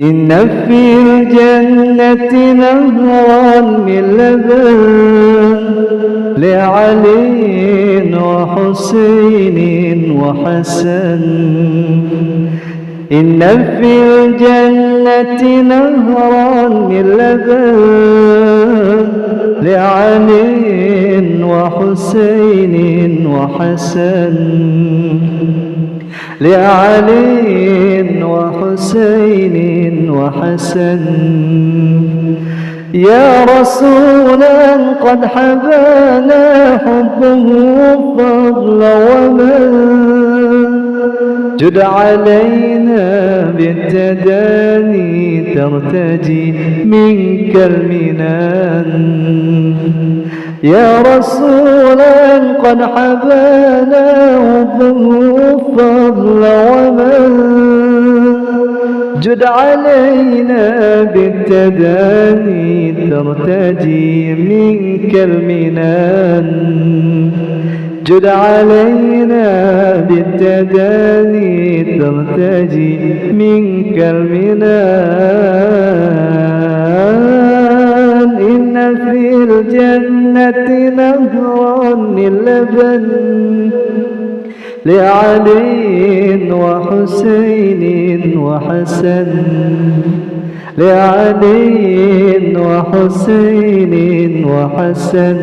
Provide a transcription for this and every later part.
إن في الجنة نهرا من لبن لعلي وحسين وحسن. إن في الجنة نهرا من لبن لعلي وحسين وحسن. لعلي وحسين وحسن. يا رسولا قد حبانا حبه فضلا ومن جد علينا بالتداني ترتجي منك المنان. يا رسولا قد حبانا حبه فضلا ومن جد علينا بالتداني ترتجي منك المنان. جد علينا بالتداني ترتجي منك المنان. إن في الجنة نهرا من لبن لعلي وحسين وحسن. لعلي وحسين وحسن.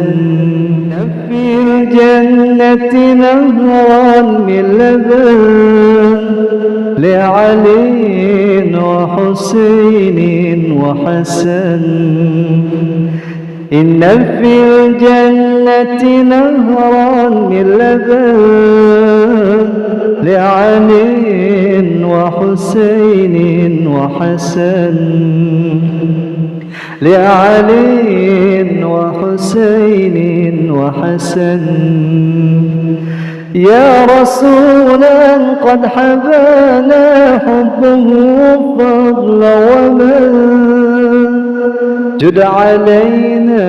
في الجنة نهرا من لبن لعلي وحسين وحسن. إن في الجنة نهرا من لبن لعلي وحسين وحسن. لعلي وحسين وحسن. يا رسولا قد حبانا حبه فضلا ومن جد علينا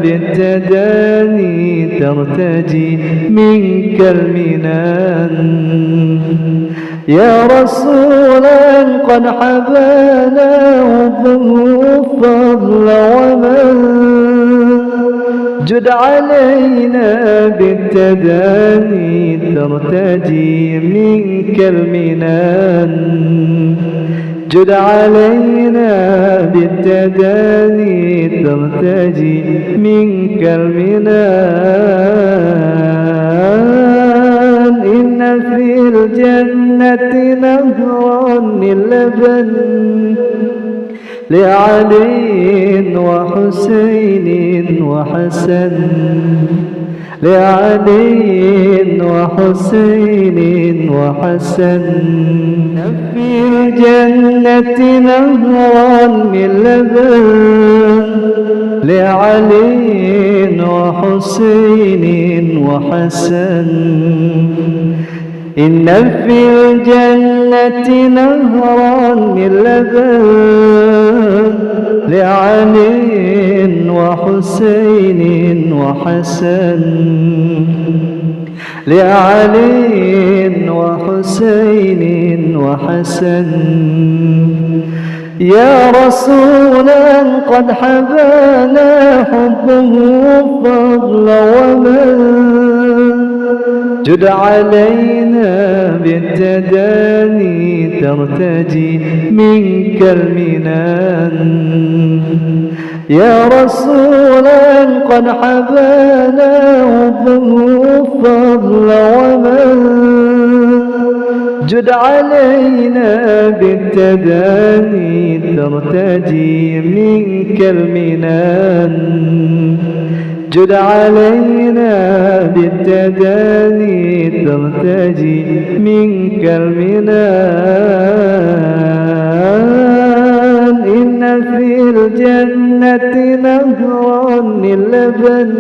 بالتداني ترتجي منك المنان. يا رسولا قد حبانا حبه فضلا ومن جد علينا بالتداني ترتجي منك المنان. جد علينا بالتداني ترتجي منك المنان. إن في الجنة نهرا من لبن لعلي وحسين وحسن. لعلي وحسين وحسن. في الجنة نهرا من لبن لعلي وحسين وحسن. إن في الجنة نهرا من لبن لعلي وحسين وحسن. لعلي وحسين وحسن. يا رسولا قد حبانا حبه فضلا ومن جد علينا بالتداني ترتجي منك المنان. يا رسولا قد حبانا حبه فضلا ومن جد علينا بالتداني ترتجي منك المنان. جد علينا بالتداني ترتجي منك المنان. إن في الجنة نهرا من لبن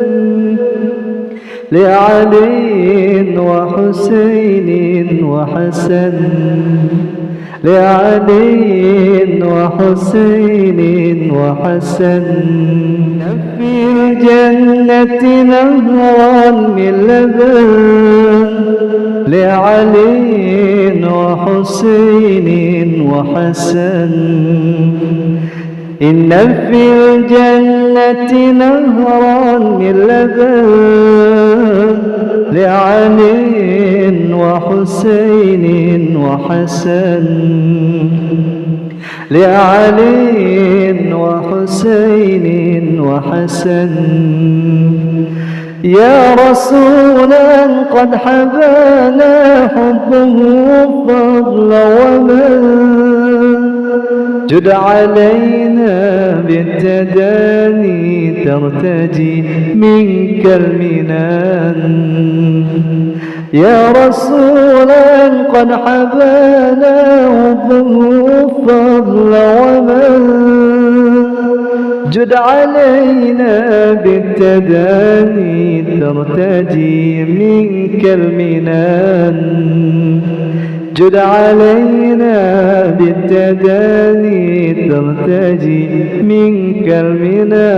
لعلي وحسين وحسن. لعلي وحسين وحسن. في الجنة نهرا من لبن لعلي وحسين وحسن. إن في الجنة نهرا من لبن لعلي وحسين وحسن، لعلي وحسين وحسن. يا رسولا قد حبانا حبه فضلا ومن، جد علينا بالتداني ترتجي منك المنان. يا رسولا قد حبانا حبه فضلا ومن، جد علينا بالتداني ترتجي منك المنان. جد علينا بالتداني ترتجي منك المنان.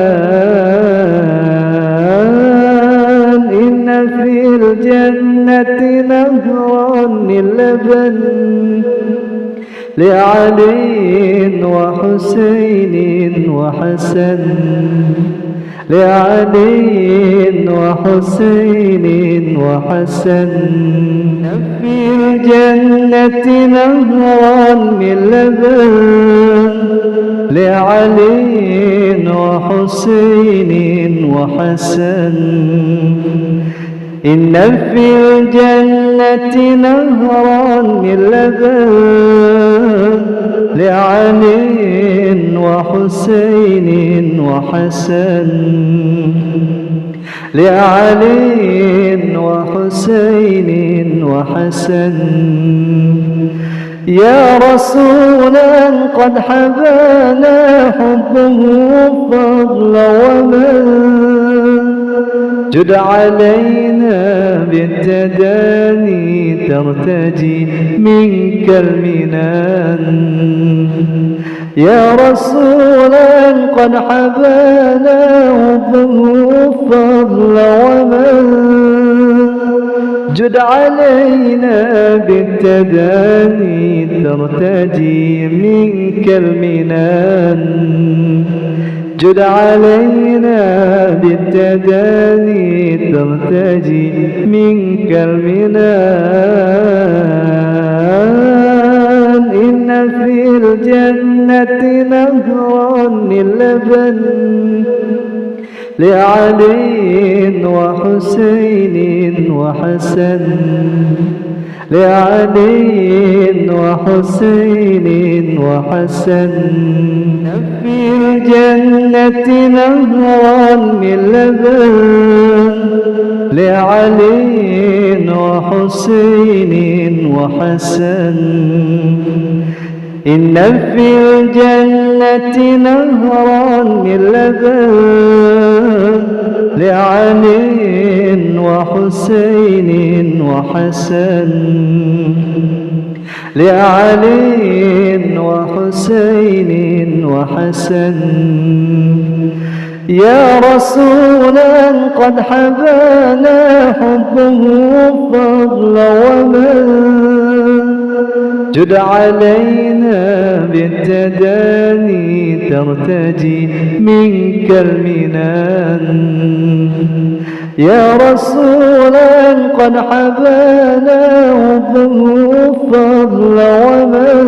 إن في الجنة نهرا من لبن لعلي وحسين وحسن، لعلي وحسين وحسن. في الجنة نهرا من لبن لعلي وحسين وحسن. إن في الجنة نهرا من لبن لعلي وحسين وحسن، لعلي وحسين وحسن. يا رسولا قد حبانا حبه فضلا ومن، جد علينا بالتداني ترتجي منك المنان. يا رسولا قد حبانا حبه فضلا ومن، جد علينا بالتداني ترتجي منك المنان. جد علينا بالتداني ترتجي منك المنان. إن في الجنة نهرا من لبن لعلي وحسين وحسن، لعلي وحسين وحسن. في الجنة نهرا من لبن لعلي وحسين وحسن. إن في الجنة نهرا من لبن لعلي وحسين وحسن، لعلي وحسين وحسن. يا رسولا قد حبانا حبه فضلا ومن، جد علينا بالتداني ترتجي منك المنان. يا رسولا قد حبانا حبه فضلا ومن،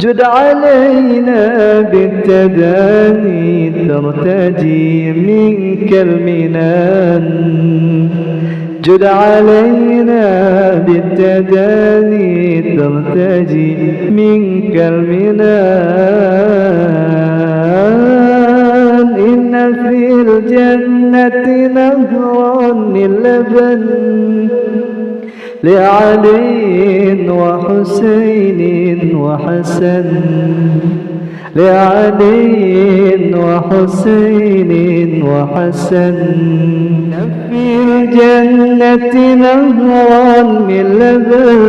جد علينا بالتداني ترتجي منك المنان. جد علينا بالتداني ترتجي منك المنان. إن في الجنة نهرا من لبن لعلي وحسين وحسن، لعلي وحسين وحسن. في الجنة نهرا من لبن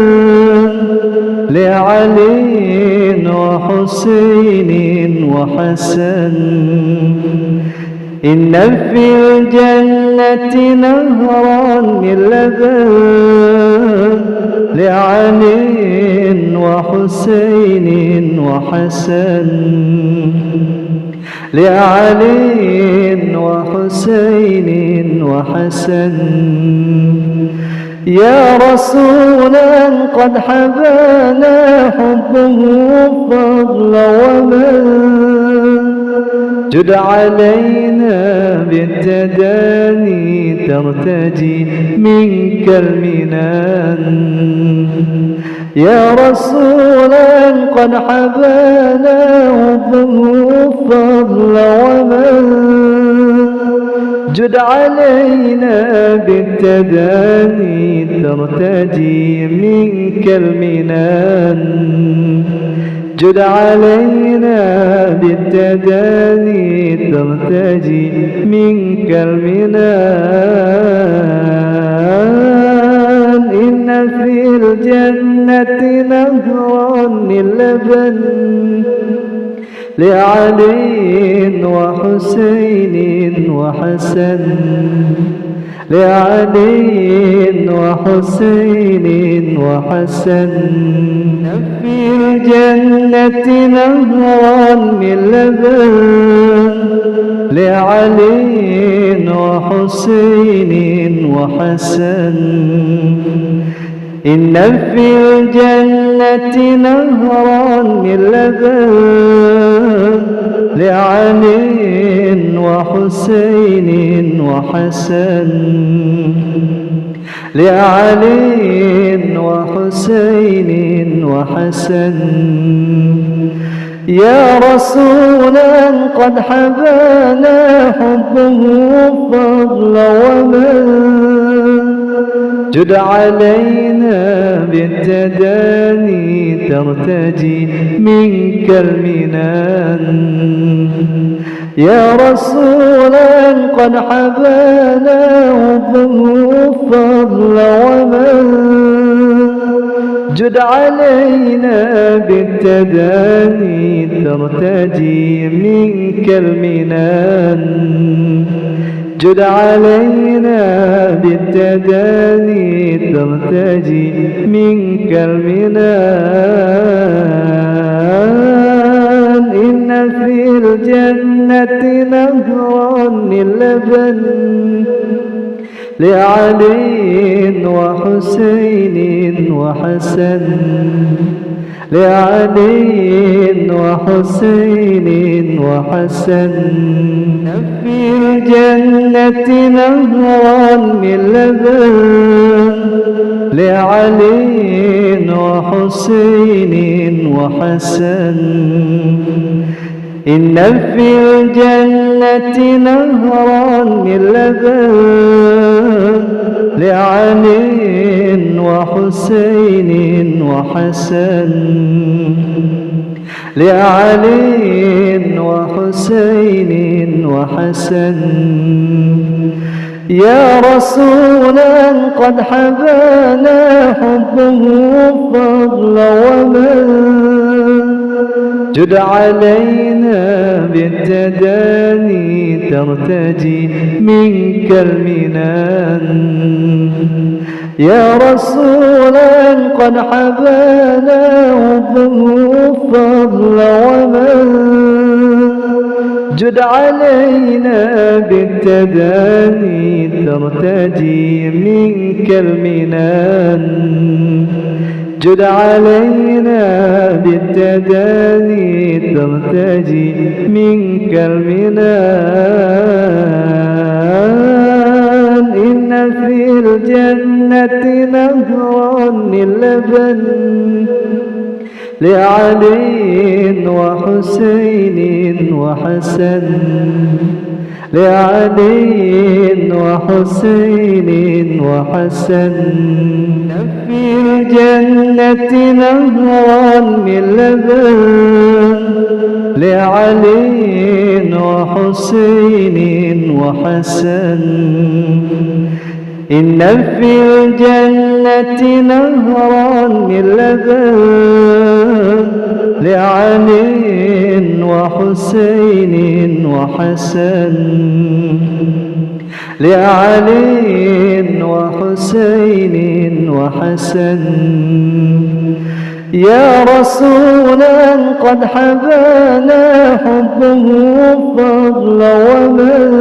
لعلي وحسين وحسن. إن في الجنة نهرا من لبن لعلي وحسين وحسن لعلي وحسين وحسن يا رسولا قد حبانا حبه فضلا ومن جد علينا بالتداني ترتجي منك المنان يا رسولا قد حبانا حبه فضلا ومن جد علينا بالتداني ترتجي منك المنان جد علينا بالتداني ترتجي منك المنان إن في الجنة نهرا من لبن لعلي وحسين وحسن لعلي وحسين وحسن في الجنة نهرا من لبن لعلي وحسين وحسن إن في الجنة نهرا من لبن لعلي وحسين وحسن لعلي وحسين وحسن يا رسولا قد حبانا حبه فضلا ومن جد علينا بالتداني ترتجي منك المنان يا رسولا قد حبانا حبه فضلا ومن جد علينا بالتداني ترتجي منك المنان جد علينا بالتداني ترتجي منك المنان إن في الجنة نهرا من لبن لعلي وحسين وحسن لعلي وحسين وحسن في الجنة نهرا من لبن لعلي وحسين وحسن إن في الجنة نهرا من لبن لعلي وحسين وحسن لعلي وحسين وحسن يا رسولا قد حبانا حبه فضلا ومن جد علينا بالتداني ترتجي منك المنان يا رسولا قد حبانا حبه فضلا ومن جد علينا بالتداني ترتجي منك المنان جد علينا بالتداني ترتجي منك المنان إن في الجنة نهرا من لبن لعلي وحسين وحسن لعلي وحسين وحسن في الجنة نهرا من لبن لعلي وحسين وحسن إن في الجنة نهرا من لبن لعلي وحسين وحسن لعلي وحسين وحسن. يا رسولا قد حبانا حبه فضلا ومن،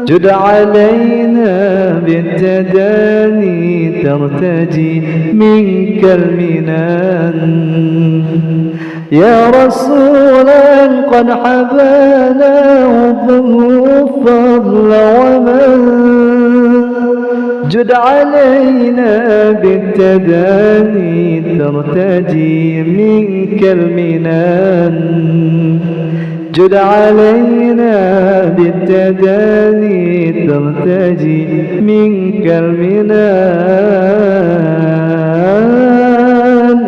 جد علينا بالتداني ترتجي منك المنان. يا رسولا قد حبانا حبه فضلا ومن، جد علينا بالتداني ترتجي منك المنان. جد علينا بالتداني ترتجي منك المنان.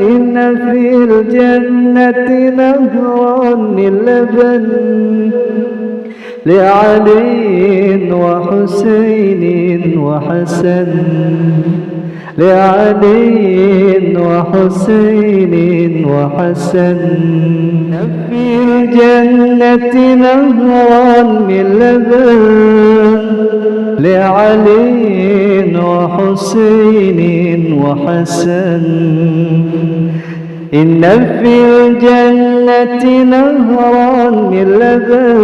إن في الجنة نهرا من لبن لعلي وحسين وحسن. لعلي وحسين وحسن. في الجنة نهرا من لبن لعلي وحسين وحسن. إن في الجنة نهرا من لبن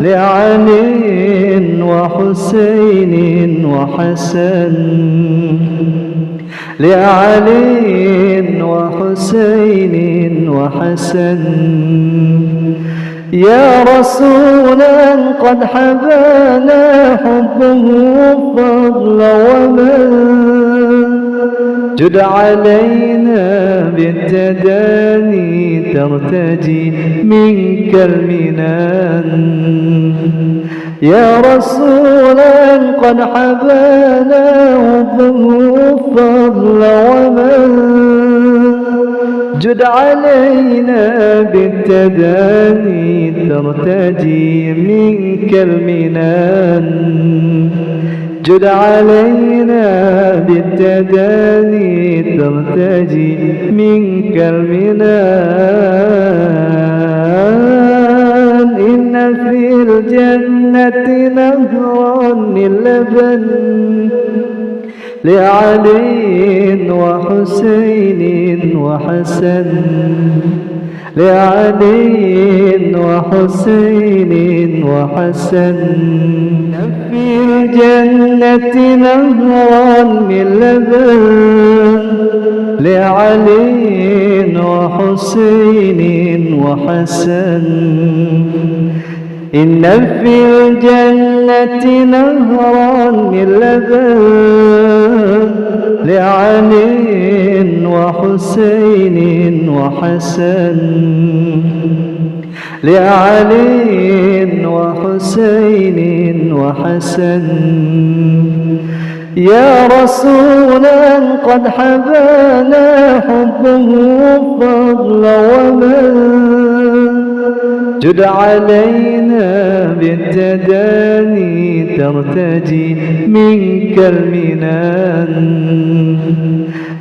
لعلي وحسين وحسن. لعلي وحسين وحسن. يا رسولا قد حبانا حبه فضلا ومن، جد علينا بالتداني ترتجي منك المنان. يا رسولا قد حبانا حبه فضلا ومن، جد علينا بالتداني ترتجي منك المنان. جد علينا بالتداني ترتجي منك المنان. إن في الجنة نهرا من لبن لعلي وحسين وحسن. لعلي وحسين وحسن. في الجنة نهرا من لبن لعلي وحسين وحسن. إن في الجنة نهرا من لبن لعلي وحسين وحسن. لعلي وحسين وحسن. يا رسولا قد حبانا حبه فضلا ومن، جد علينا بالتداني ترتجي منك المنان.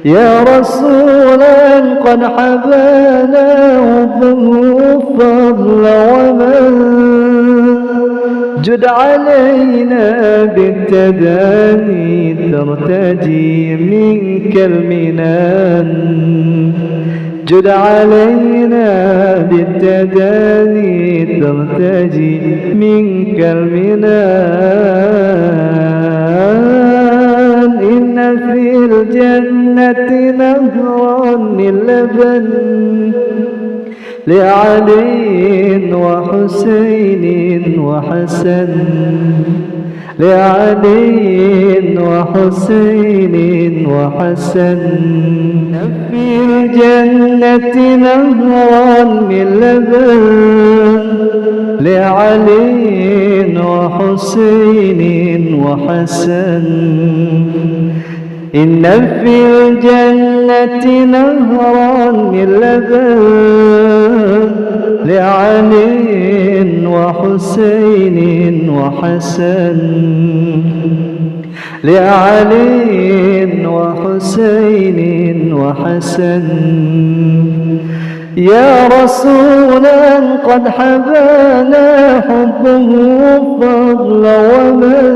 يا رسولا قد حبانا حبه فضلا ومن، جد علينا بالتداني ترتجي منك المنان. جد علينا بالتداني ترتجي منك المنان. إن في الجنة نهرا من لبن لعلي وحسين وحسن. لعلي وحسين وحسن. في الجنة نهرا من لبن لعلي وحسين وحسن. إن في الجنة نهرا من لبن لعلي وحسين وحسن. لعلي وحسين وحسن. يا رسولا قد حبانا حبه فضلا ومن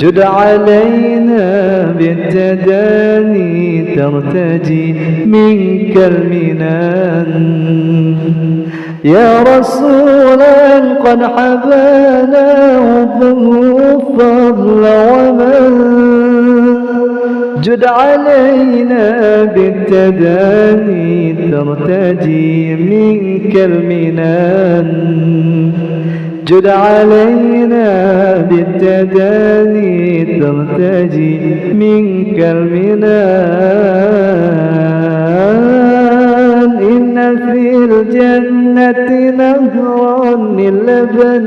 جد علينا بالتداني ترتجي منك المنان. يا رسولا قد حبانا حبه فضلا ومن جد علينا بالتداني ترتجي منك المنان. جد علينا بالتداني ترتجي منك المنان. إن في الجنة نهرا من لبن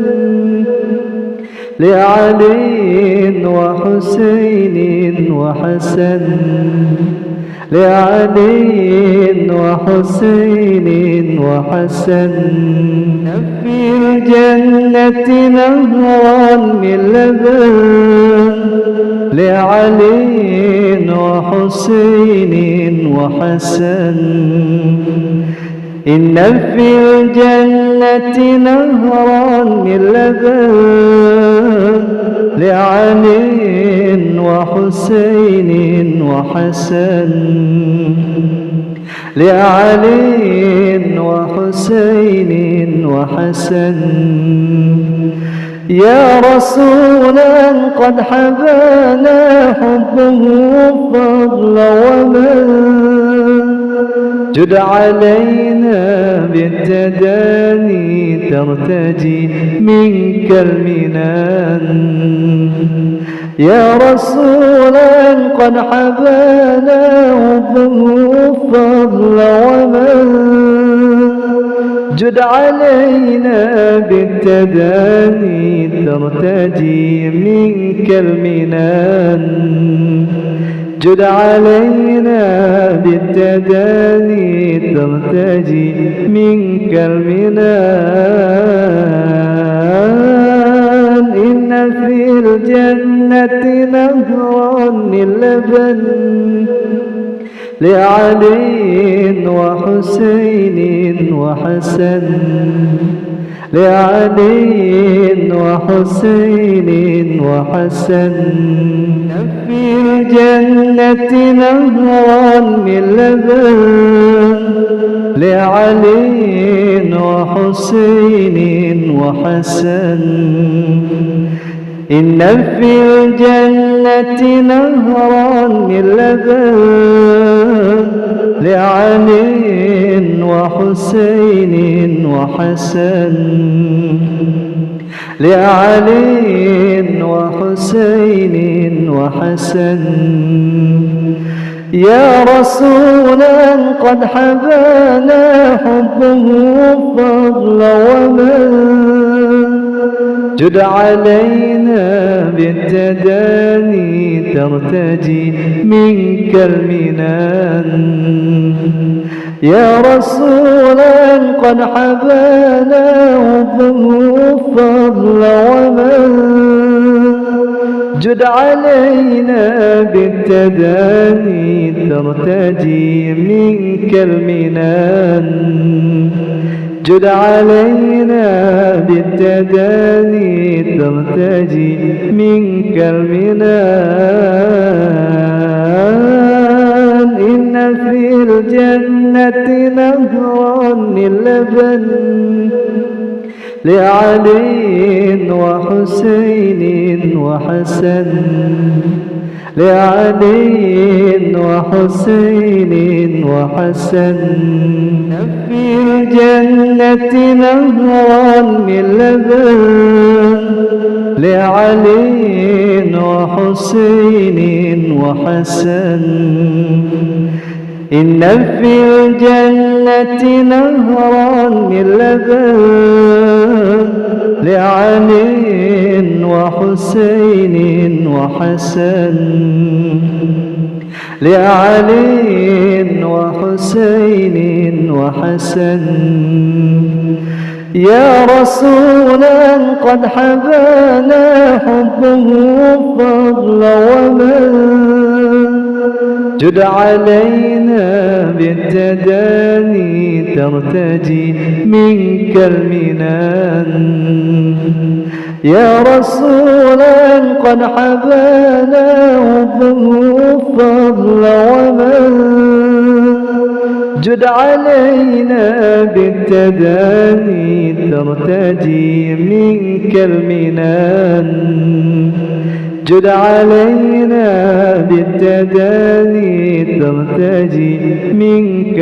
لعلي وحسين وحسن. لعلي وحسين وحسن. في الجنة نهرا من لبن لعلي وحسين وحسن. إن في الجنة نهرا من لبن لعلي وحسين وحسن. لعلي وحسين وحسن. يا رسولا قد حبانا حبه فضلا ومن جد علينا بالتداني ترتجي منك المنان. يا رسولا قد حبانا حبه فضلا ومن جد علينا بالتداني ترتجي منك المنان. جد علينا بالتداني ترتجي منك المنان. إن في الجنة نهرا من لبن لعلي وحسين وحسن. لعلي وحسين وحسن. في الجنة نهرا من لبن لعلي وحسين وحسن. إن في الجنة نهرا من لبن لعلي وحسين وحسن. لعلي وحسين وحسن. يا رسولا قد حبانا حبه فضلا ومن جد علينا بالتداني ترتجي منك المنان. يا رسولا قد حبانا حبه فضلا ومن جد علينا بالتداني ترتجي منك المنان. جد علينا بالتداني ترتجي منك المنان. إن في الجنة نهرا من لبن لعلي وحسين وحسن. لعلي وحسين وحسن. في الجنة نهرا من لبن لعلي وحسين وحسن. إن في الجنة نهرا من لبن لعلي وحسين وحسن. لعلي وحسين وحسن. يا رسولا قد حبانا حبه فضلا ومن جد علينا بالتداني ترتجي منك المنان يا رسولا قد حبانا حبه فضل ومن جد علينا بالتداني ترتجي منك المنان جد علينا بالتداني ترتجي منك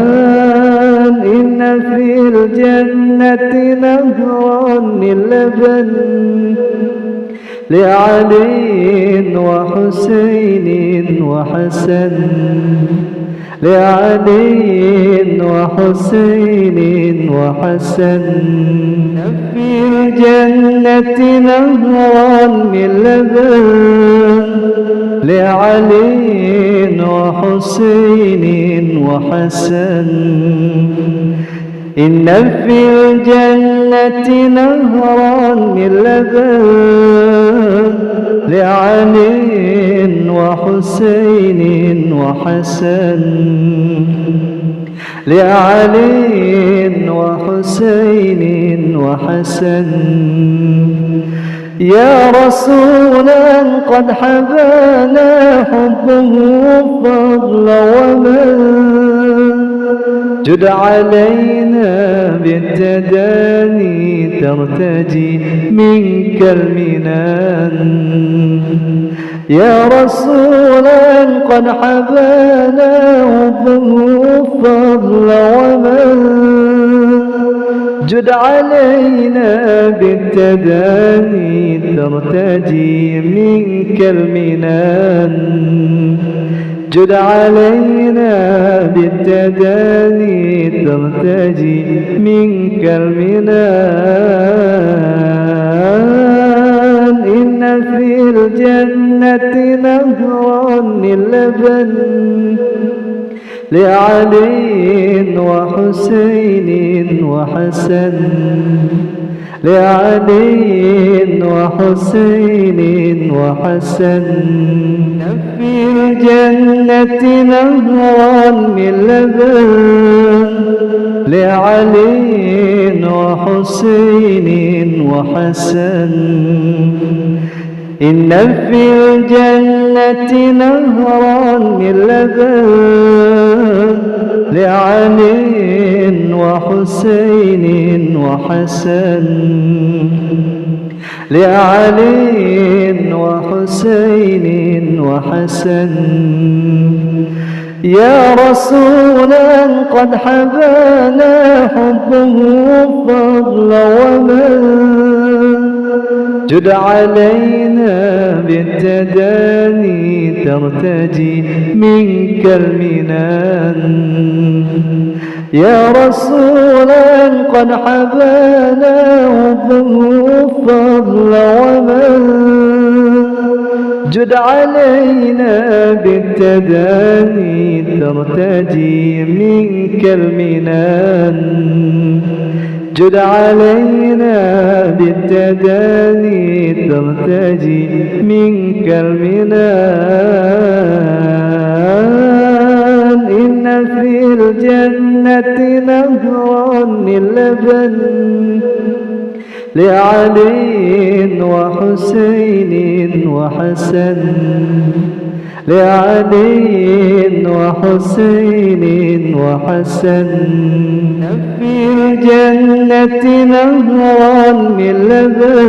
المنان إن في الجنة نهرا من لبن لعلي وحسين وحسن لعلي وحسين وحسن في الجنة نهرا من لبن لعلي وحسين وحسن إن في الجنة نهرا من لبن لعلي وحسين وحسن لعلي وحسين وحسن يا رسولا قد حبانا حبه فضل ومن جد علينا بالتداني ترتجي منك المنان يا رسولا قد حبانا حبه فضل ومن جد علينا بالتداني ترتجي منك المنان جد علينا بالتداني ترتجي منك المنان إن في الجنة نهرا من لبن لعلي وحسين وحسن لعلي وحسين وحسن في الجنة نهرا من لبن لعلي وحسين وحسن إن في الجنة نهرا من لبن لعلي وحسين وحسن لعلي وحسين وحسن يا رسولا قد حبانا حبه فضل ومن جد علينا بالتداني ترتجي منك المنان يا رسولا قد حبانا حبه فضل ومن جد علينا بالتداني ترتجي منك المنان جد علينا بالتداني ترتجي منك المنان إن في الجنة نهرا من لبن لعلي وحسين وحسن لعلي وحسين وحسن في الجنة نهرا من لبن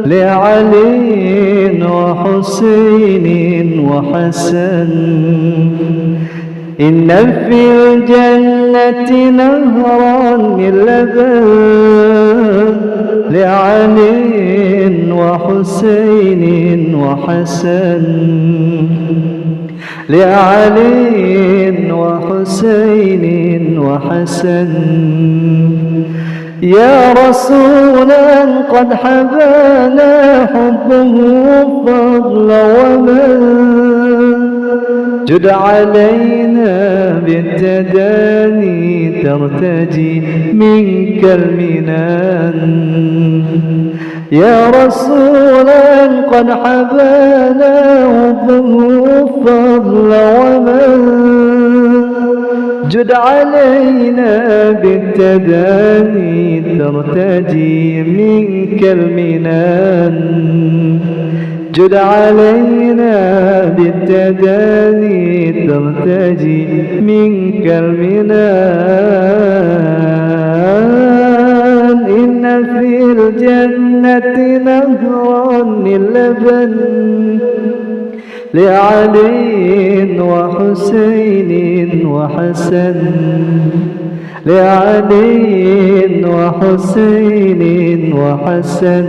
لعلي وحسين وحسن إن في الجنة نهرا من لبن لعلي وحسين وحسن لعلي وحسين وحسن يا رسولا قد حبانا حبه فضل ومن جد علينا بالتداني ترتجي منك المنان يا رسولا قد حبانا حبه فضلا ومن جد علينا بالتداني ترتجي منك المنان جد علينا بالتداني ترتجي منك المنان إن في الجنة نهرا من لبن لعلي وحسين وحسن لعلي وحسين وحسن